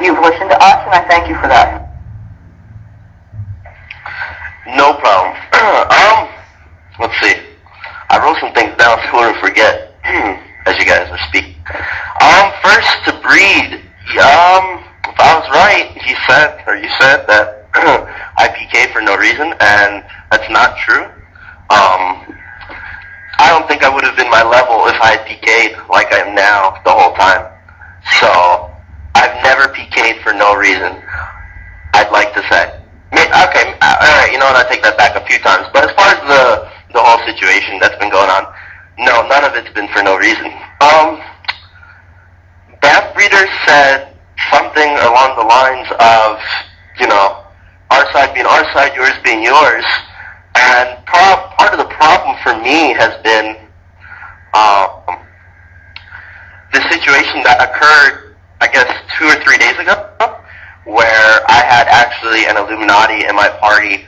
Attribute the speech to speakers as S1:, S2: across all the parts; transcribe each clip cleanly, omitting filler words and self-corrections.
S1: You've listened to us, and I thank you for that.
S2: No problem. Let's see. I wrote some things down so I wouldn't forget as you guys are speaking. First, to breed. If I was right, you said that I PK for no reason, and that's not true. I don't think I would have been my level if I had PK'd like I am now the whole time. So, I've never PK'd for no reason, I'd like to say. Okay, alright, you know what, I take that back a few times. But as far as the whole situation that's been going on, no, none of it's been for no reason. Bath breeder said something along the lines of, you know, our side being our side, yours being yours. And part of the problem for me has been the situation that occurred, I guess, 2 or 3 days ago, where I had actually an Illuminati in my party,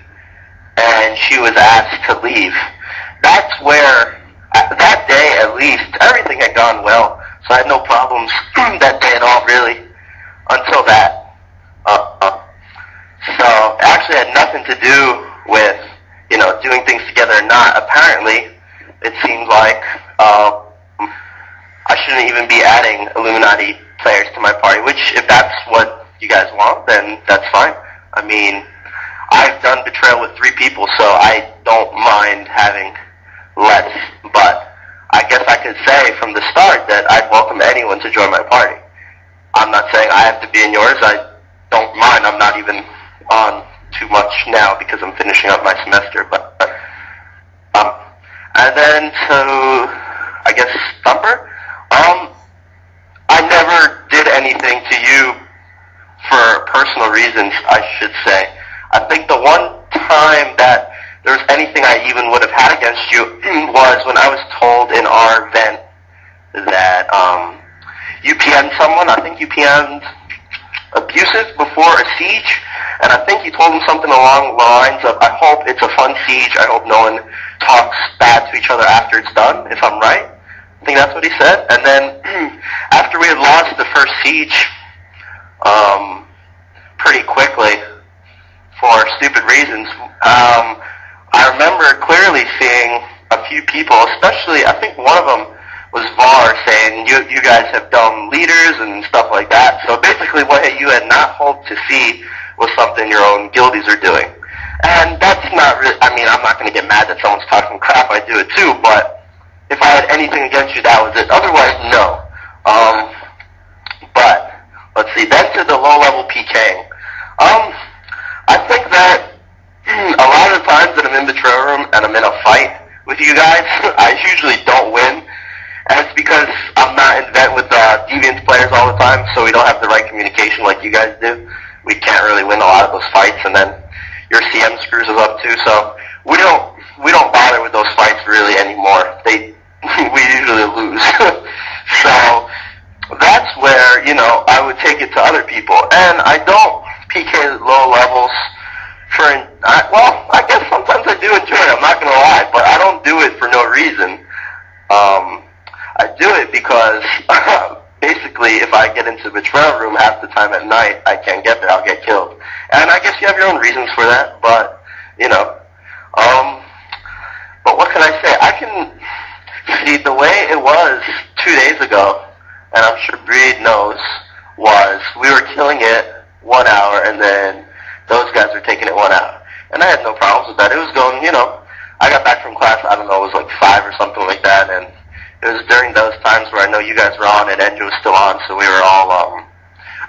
S2: and she was asked to leave. That's where, that day at least, everything had gone well, so I had no problems that day at all, really, until that. So, it actually had nothing to do with, you know, doing things together or not. Apparently, it seems like I shouldn't even be adding Illuminati players to my party, which, if that's what you guys want, then that's fine. I mean, I've done betrayal with 3 people, so I don't mind having less, but I guess I could say from the start that I'd welcome anyone to join my party. I'm not saying I have to be in yours. I don't mind. I'm not even on too much now because I'm finishing up my semester, but and then to, I guess, Thumper, I never did anything to you for personal reasons, I should say. I think the one time that there was anything I even would have had against you was when I was told in our event that you PM'd someone. I think you PM'd abusive before a siege, and I think you told him something along the lines of, I hope it's a fun siege, I hope no one talks bad to each other after it's done, if I'm right. I think that's what he said. And then after we had lost the first siege pretty quickly for stupid reasons, I remember clearly seeing a few people, especially I think one of them was VAR, saying you guys have dumb leaders and stuff like that. So basically what you had not hoped to see was something your own guildies are doing. And that's not really, I mean, I'm not going to get mad that someone's talking crap, I do it too, but if I had anything against you, that was it. Otherwise, no. But, let's see, then to the low-level PKing. I think that a lot of the times that I'm in the trail room and I'm in a fight with you guys, I usually don't win. And it's because I'm not in vent with deviant players all the time, so we don't have the right communication like you guys do. We can't really win a lot of those fights, and then your CM screws us up too, so we don't bother with those fights really anymore. We usually lose. So that's where, you know, I would take it to other people. And I don't PK at low levels for, well, I guess sometimes I do enjoy it, I'm not going to lie, but I don't do it for no reason. I do it because basically if I get into the betrayal room half the time at night, I can't get there, I'll get killed. And I guess you have your own reasons for that, but, you know, but what can I say? I can see the way it was 2 days ago, and I'm sure Breed knows, was we were killing it 1 hour, and then those guys were taking it 1 hour. And I had no problems with that. It was going, you know, I got back from class, I don't know, it was like 5 or something like that, and it was during those times where I know you guys were on and Andrew was still on, so we were all,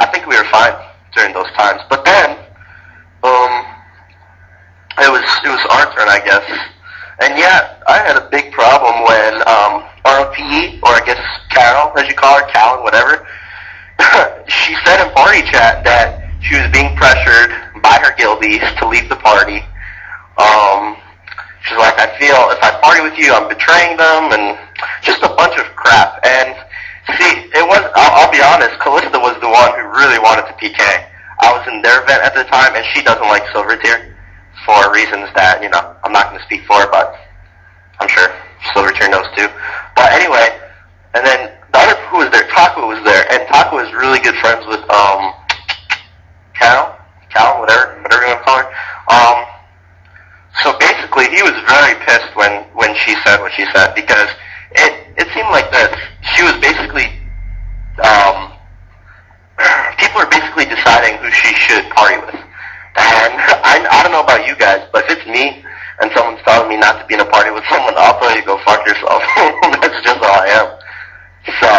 S2: I think we were fine during those times. But then, it was our turn, I guess. And yeah, I had a big problem when, ROPE, or I guess Carol, as you call her, Callan, whatever, she said in party chat that she was being pressured by her guildies to leave the party. She's like, I feel if I party with you, I'm betraying them, and just a bunch of crap. And see, it was, I'll be honest, Callista was the one who really wanted to PK. I was in their event at the time, and she doesn't like Silver Tier for reasons that, you know, I'm not going to speak for, but I'm sure Silver Tier knows too. But anyway, and then the other who was there, Taco was there, and Taco is really good friends with should party with. And I don't know about you guys, but if it's me and someone's telling me not to be in a party with someone, I'll tell you go fuck yourself. That's just how I am. So,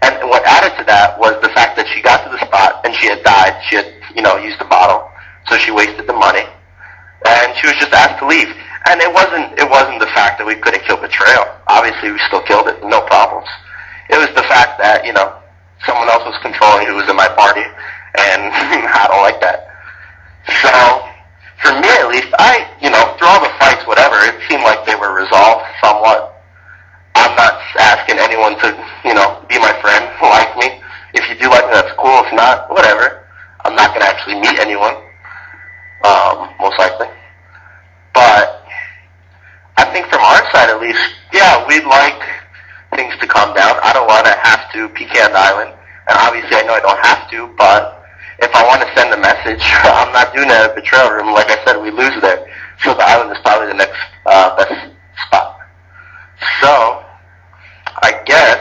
S2: and what added to that was the fact that she got to the spot and she had died. She had, used the bottle, so she wasted the money, and she was just asked to leave. And it wasn't the fact that we couldn't kill betrayal. Obviously, we still killed it, no problems. It was the fact that someone else was controlling who was in my party, and I don't like that. So, for me at least, through all the fights, whatever, it seemed like they were resolved somewhat. I'm not asking anyone to, be my friend, like me. If you do like me, that's cool. If not, whatever. I'm not going to actually meet anyone, most likely. But I think from our side, at least, yeah, we'd like things to calm down. I don't want to have to pecan the island, and obviously I know I don't have to, but if I want to send a message, I'm not doing it at a betrayal room. Like I said, we lose there. So the island is probably the next best spot. So, I guess,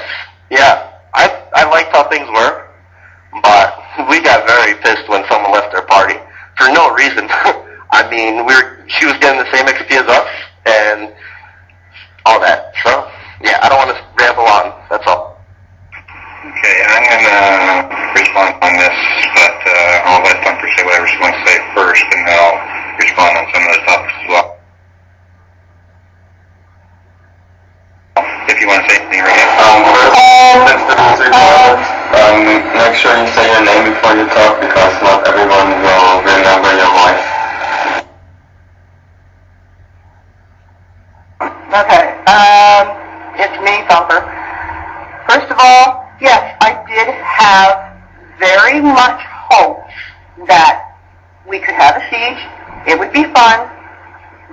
S2: yeah, I liked how things were, but we got very pissed when someone left their party for no reason. I mean, she was getting the same XP as us and all that. So, yeah, I don't want to ramble on. That's all.
S3: Okay, I'm going to respond on this, but I'll let Thumper say whatever she wants to say first, and then I'll respond on some of the topics as well. If you want to say anything, right now.
S4: First, since this is recorded, make sure you say your name before you talk, because not everyone will remember your voice.
S1: Okay, it's me, Thumper. First of all, yes, I did have very much hopes that we could have a siege. It would be fun.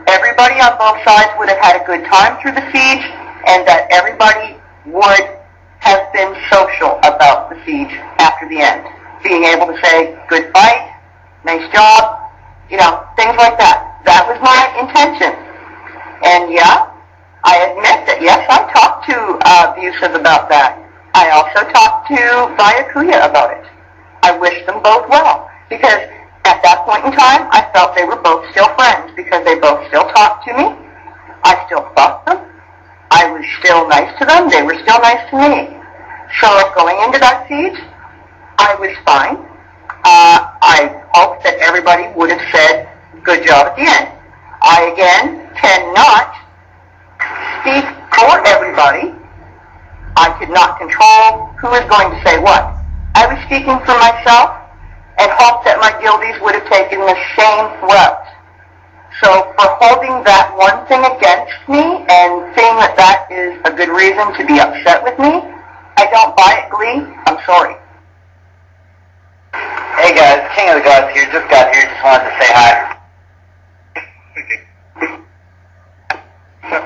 S1: Everybody on both sides would have had a good time through the siege, and that everybody would have been social about the siege after the end. Being able to say, good fight, nice job, things like that. That was my intention. And yeah, I admit that, yes, I talked to Abusive about that. I also talked to Bayakuya about it. I wish them both well, because at that point in time, I felt they were both still friends, because they both still talked to me. I still thought them. I was still nice to them. They were still nice to me. So going into that siege, I was fine. I hoped that everybody would have said, good job at the end. I, again, cannot speak for everybody. I could not control who was going to say what. I was speaking for myself and hoped that my guildies would have taken the same route. So for holding that one thing against me and seeing that that is a good reason to be upset with me, I don't buy it, Glee. I'm sorry.
S5: Hey guys, King of the Gods here. Just got here. Just wanted to say hi.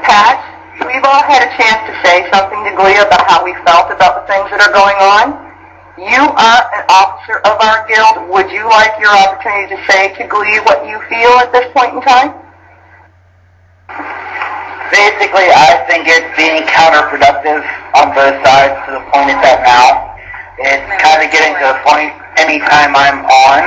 S1: Pat, we've all had a chance to say something to Glee about how we felt about the things that are going on. You are an officer of our guild. Would you like your opportunity to say to Glee what you feel at this point in time?
S5: Basically, I think it's being counterproductive on both sides to the point it's at now. It's kind of getting to the point, anytime I'm on,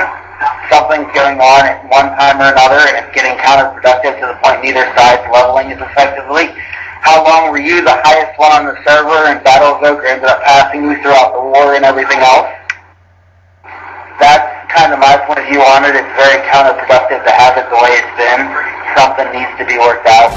S5: something's going on at one time or another, and it's getting counterproductive to the point neither side's leveling as effectively. How long were you the highest one on the server, and Battle of Oak ended up passing you throughout the war and everything else? That's kind of my point of view on it. It's very counterproductive to have it the way it's been. Something needs to be worked out.